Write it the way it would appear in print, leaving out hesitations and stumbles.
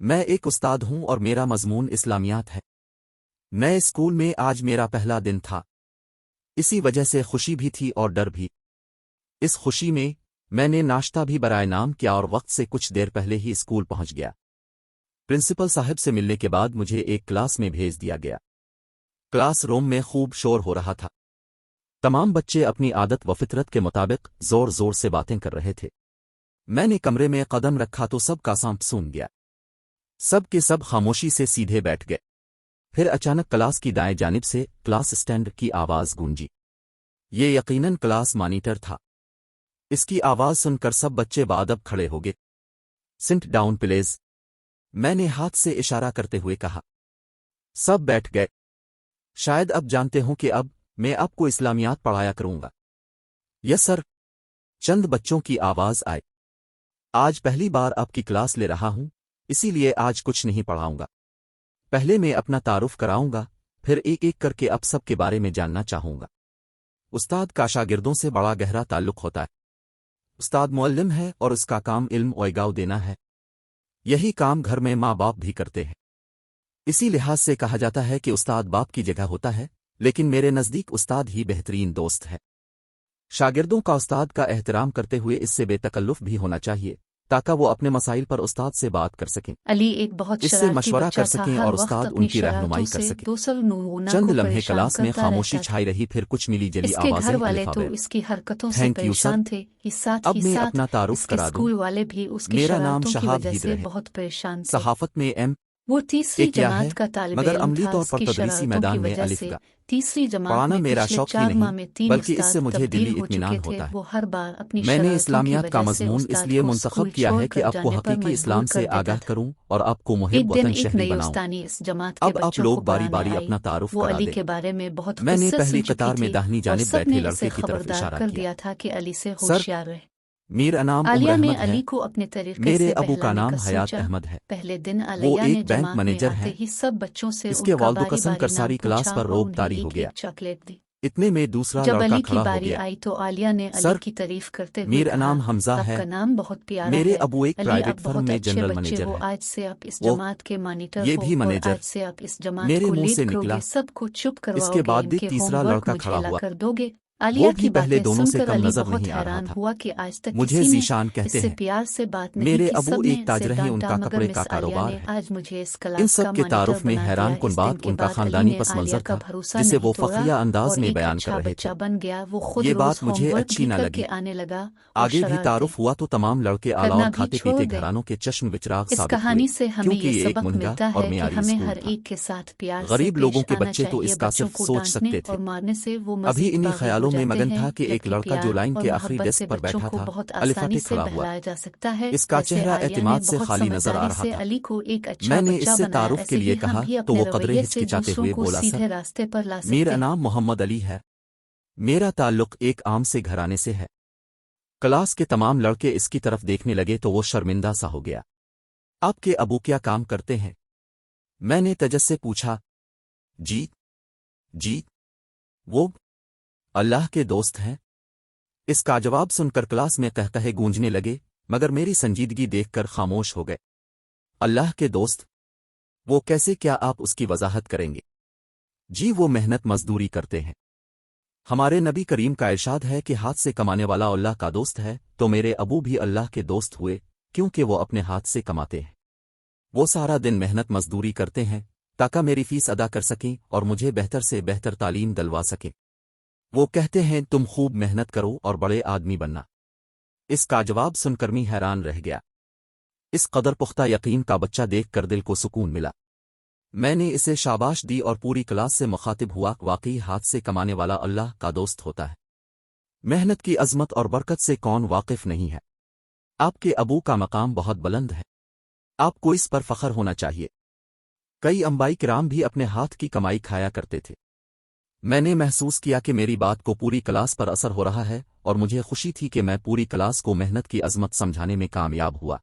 میں ایک استاد ہوں اور میرا مضمون اسلامیات ہے۔ نئے اسکول میں آج میرا پہلا دن تھا، اسی وجہ سے خوشی بھی تھی اور ڈر بھی۔ اس خوشی میں نے ناشتہ بھی برائے نام کیا اور وقت سے کچھ دیر پہلے ہی اسکول پہنچ گیا۔ پرنسپل صاحب سے ملنے کے بعد مجھے ایک کلاس میں بھیج دیا گیا۔ کلاس روم میں خوب شور ہو رہا تھا، تمام بچے اپنی عادت و فطرت کے مطابق زور زور سے باتیں کر رہے تھے۔ میں نے کمرے میں قدم رکھا تو سب کا سانپ سون گیا، سب کے سب خاموشی سے سیدھے بیٹھ گئے۔ پھر اچانک کلاس کی دائیں جانب سے کلاس اسٹینڈ کی آواز گونجی۔ یہ یقیناً کلاس مانیٹر تھا۔ اس کی آواز سن کر سب بچے بادب کھڑے ہو گئے۔ سنٹ ڈاؤن پلیز، میں نے ہاتھ سے اشارہ کرتے ہوئے کہا۔ سب بیٹھ گئے۔ شاید اب جانتے ہوں کہ اب میں آپ کو اسلامیات پڑھایا کروں گا۔ یس سر، چند بچوں کی آواز آئی۔ آج پہلی بار آپ کی کلاس لے رہا ہوں، اسی لیے آج کچھ نہیں پڑھاؤں گا۔ پہلے میں اپنا تعارف کراؤں گا، پھر ایک ایک کر کے اب سب کے بارے میں جاننا چاہوں گا۔ استاد کا شاگردوں سے بڑا گہرا تعلق ہوتا ہے۔ استاد معلم ہے اور اس کا کام علم اوئگاؤ دینا ہے۔ یہی کام گھر میں ماں باپ بھی کرتے ہیں۔ اسی لحاظ سے کہا جاتا ہے کہ استاد باپ کی جگہ ہوتا ہے، لیکن میرے نزدیک استاد ہی بہترین دوست ہے۔ شاگردوں کا استاد کا احترام کرتے ہوئے اس سے بے تکلف بھی ہونا چاہیے تاکہ وہ اپنے مسائل پر استاد سے بات کر سکیں، علی ایک بہت اس سے شرارتی مشورہ بچہ کر تھا، سکیں ہر اور وقت استاد اپنی ان کی رہنمائی شرارتوں کر سے سکیں۔ دوسروں نمونہ چند کو لمحے پریشان کلاس میں کرتا خاموشی رہتا تھا۔ چھائی رہی، پھر کچھ ملی جلی اس کے آوازیں گھر والے تو الفابet۔ اس کی حرکتوں سے تھینک یو سر۔ پریشان تھے، ساتھ اب ہی میں ساتھ اپنا تعارف اس کے کرا دوں۔ اسکول والے بھی اس کی میرا نام شرارتوں کی شہاب وجہ ہید سے ہے۔ بہت پریشان تھے۔ صحافت میں ایم وہ اے تیسری کیا ہے، جماعت کا طالب مگر علم عملی تھا۔ طور اس پر کی تدریسی شرارتوں کی میدان میں وجہ الف سے کا تیسری جماعت پڑھانا میں میرا پچھلے شوق ہی 4 ماہ نہیں، میں 3 بلکہ اس سے استاد مجھے تبدیل دلی ہو چکے اطمینان تھے۔ ہوتا ہے۔ وہ ہر بار اپنی میں نے شرارتوں کی اسلامیات کا وجہ سے مضمون اس استاد لیے کو منتخب اسکول کیا چھوڑ ہے کہ کر آپ کو جانے پر حقیقی مجبور اسلام کر سے دیتا آگاہ تھا۔ کروں اور آپ کو ایک محب دن وطن ایک شہری نئی بناؤں۔ استانی اس جماعت کے اب آپ بچوں لوگ کو باری پڑھانے باری آئی۔ اپنا تعارف وہ کرا علی دیں۔ کے بارے میں بہت میں نے قصے پہلی سن چکی قطار میں تھی داہنی اور جانب سب بیٹھے نے اسے لڑکے کی طرف خبردار اشارہ کر کیا۔ دیا تھا کہ علی سے سر، ہوشیار رہے۔ میرا نام عمر عالیہ نے احمد ہے۔ علی کو اپنے طریقے میرے سے ابو کا بہلانے نام کا حیات سوچا۔ احمد ہے۔ پہلے دن وہ علیہ نے ایک بینک جماعت میں منیجر آتے ہے۔ ہی سب بچوں سے اس ان کے کا والد و باری قسم باری کر نام ساری کلاس پوچھا پر اور روب انہیں طاری ہو ایک گیا۔ ایک چاکلیٹ دی۔ اتنے میں دوسرا جب لڑکا علی کی کھڑا ہو باری گیا۔ آئی تو عالیہ نے علی سر، کی تعریف کرتے ہوئے میرا کہا، نام حمزہ آپ ہے۔ کا نام بہت پیارا میرے ہے ابو ایک علی، پرائیویٹ آپ فرم بہت میں اچھے جنرل بچے منیجر ہو۔ ہیں۔ آج سے آپ اس وہ جماعت کے مانیٹر یہ ہو بھی اور منیجر آج سے آپ اس جماعت میرے کو منہ لیڈ سے کرو نکلا۔ گے، سب کو چپ اس کرواؤ کے گے، بعد ان بھی کے تیسرا ہوم ورک لڑکا مجھے کھڑا لا ہوا۔ کر دو گے۔ عالیہ وہ کی بھی پہلے باتیں دونوں سن سے کر کم علی نظر بہت نہیں آ رہا حیران تھا۔ ہوا کہ آج تک مجھے کسی نے ذیشان اس کہتے سے ہیں۔ پیار سے بات نہیں میرے کی۔ ابو سب نے ایک اسے تاجر ہیں، ان ڈانٹا، کا مگر کپڑے مس کا عالیہ کاروبار نے ہے۔ آج مجھے اس ان کلاس کا سب کے مانیٹر تعارف میں بنا دیا۔ حیران کن اس دن بات کے ان کا بعد علی خاندانی نے پس عالیہ منظر کا تھا بھروسہ جسے نہیں وہ توڑا فخریہ اور انداز میں ایک بیان کر اچھا رہے تھے۔ بچہ بن گیا۔ وہ خود یہ روز بات ہوم مجھے ورک اچھی بھی نہ کر لگی۔ کے آنے لگا اور آگے بھی شرارتیں تعارف ہوا تو تمام لڑکے اعلیٰ اور کرنا بھی کھاتے چھوڑ پیتے گئے۔ گھرانوں کے چشم بچراغ اس ثابت ہوئے، کہانی سے ہمیں کیونکہ یہ یہ ایک سبق مہنگا ملتا اور ہے کہ معیاری ہمیں اسکول ہر تھا۔ ایک کے ساتھ پیار سے غریب لوگوں پیش کے آنا بچے تو چاہیے۔ اس کا بچوں صرف کو سوچ ڈانٹنے سکتے تھے۔ اور مارنے سے وہ ابھی مزید انہی باغی ہو خیالوں میں جاتے مگن ہیں، تھا کہ ایک جبکہ لڑکا جو پیار لائن اور کے آخری محبت سے ڈیسک پر بچوں بیٹھا کو تھا بہت الفتح آسانی سے کھڑا ہوا۔ بہلایا جا سکتا ہے۔ اس کا ویسے چہرہ عالیہ نے اعتماد سے بہت خالی نظر آ سمجھداری رہا سے تھا۔ علی کو ایک اچھا میں نے بچہ اس سے بنایا۔ تعارف کے ایسے لیے ہی ہم کہا بھی تو اپنے وہ قدرے رویے سے ہچکچاتے دوسروں ہوئے کو بولا، سر، سیدھے راستے پر لا میرا سکتے ہیں۔ نام محمد علی ہے۔ میرا تعلق ایک عام سے گھرانے سے ہے۔ کلاس کے تمام لڑکے اس کی طرف دیکھنے لگے تو وہ شرمندہ سا ہو گیا۔ آپ کے ابو کیا کام کرتے ہیں؟ میں نے تجس سے پوچھا۔ جی وہ اللہ کے دوست ہیں۔ اس کا جواب سن کر کلاس میں قہقہے گونجنے لگے، مگر میری سنجیدگی دیکھ کر خاموش ہو گئے۔ اللہ کے دوست؟ وہ کیسے؟ کیا آپ اس کی وضاحت کریں گے؟ جی وہ محنت مزدوری کرتے ہیں۔ ہمارے نبی کریم کا ارشاد ہے کہ ہاتھ سے کمانے والا اللہ کا دوست ہے، تو میرے ابو بھی اللہ کے دوست ہوئے کیونکہ وہ اپنے ہاتھ سے کماتے ہیں۔ وہ سارا دن محنت مزدوری کرتے ہیں تاکہ میری فیس ادا کر سکیں اور مجھے بہتر سے بہتر تعلیم دلوا سکیں۔ وہ کہتے ہیں تم خوب محنت کرو اور بڑے آدمی بننا۔ اس کا جواب سن کر میں حیران رہ گیا۔ اس قدر پختہ یقین کا بچہ دیکھ کر دل کو سکون ملا۔ میں نے اسے شاباش دی اور پوری کلاس سے مخاطب ہوا، واقعی ہاتھ سے کمانے والا اللہ کا دوست ہوتا ہے۔ محنت کی عظمت اور برکت سے کون واقف نہیں ہے؟ آپ کے ابو کا مقام بہت بلند ہے، آپ کو اس پر فخر ہونا چاہیے۔ کئی انبیاء کرام بھی اپنے ہاتھ کی کمائی کھایا کرتے تھے۔ میں نے محسوس کیا کہ میری بات کو پوری کلاس پر اثر ہو رہا ہے اور مجھے خوشی تھی کہ میں پوری کلاس کو محنت کی عظمت سمجھانے میں کامیاب ہوا۔